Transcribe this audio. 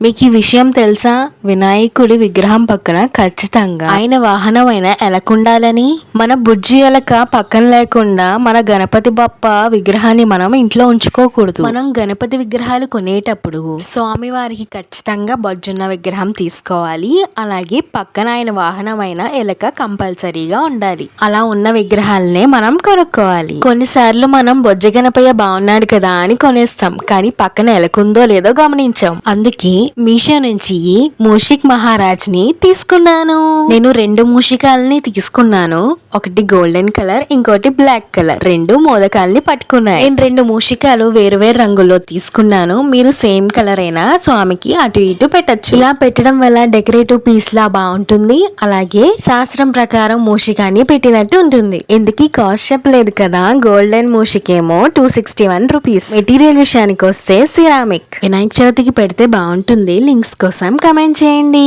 మీకు ఈ విషయం తెలుసా? వినాయకుడి విగ్రహం పక్కన ఖచ్చితంగా ఆయన వాహనమైన ఎలక ఉండాలని. మన బుజ్జి ఎలక పక్కన లేకుండా మన గణపతి బప్ప విగ్రహాన్ని మనం ఇంట్లో ఉంచుకోకూడదు. మనం గణపతి విగ్రహాలు కొనేటప్పుడు స్వామి వారికి ఖచ్చితంగా బొజ్జున్న విగ్రహం తీసుకోవాలి. అలాగే పక్కన ఆయన వాహనమైన ఎలక కంపల్సరీగా ఉండాలి. అలా ఉన్న విగ్రహాలనే మనం కొనుక్కోవాలి. కొన్నిసార్లు మనం బొజ్జ గణపయ్య బాగున్నాడు కదా అని కొనేస్తాం, కానీ పక్కన ఎలకుందో లేదో గమనించాం. అందుకే మీషో నుంచి మూషిక్ మహారాజ్ ని తీసుకున్నాను. నేను 2 మూషికాలని తీసుకున్నాను. ఒకటి గోల్డెన్ కలర్, ఇంకోటి బ్లాక్ కలర్. 2 మోదకాలని పట్టుకున్నాయి. నేను 2 మూషికాలు వేరు వేరు రంగుల్లో తీసుకున్నాను. మీరు సేమ్ కలర్ అయినా స్వామికి అటు ఇటు పెట్టచ్చు. ఇలా పెట్టడం వల్ల డెకరేటివ్ పీస్ లా బాగుంటుంది. అలాగే శాస్త్రం ప్రకారం మూషికాన్ని పెట్టినట్టు ఉంటుంది. ఎందుకు కాస్ట్ చెప్పలేదు కదా. Golden మూషికేమో 261 rupees. మెటీరియల్ విషయానికి వస్తే సిరామిక్. వినాయక చవితికి పెడితే బాగుంటుంది. లింక్స్ కోసం కమెంట్ చేయండి.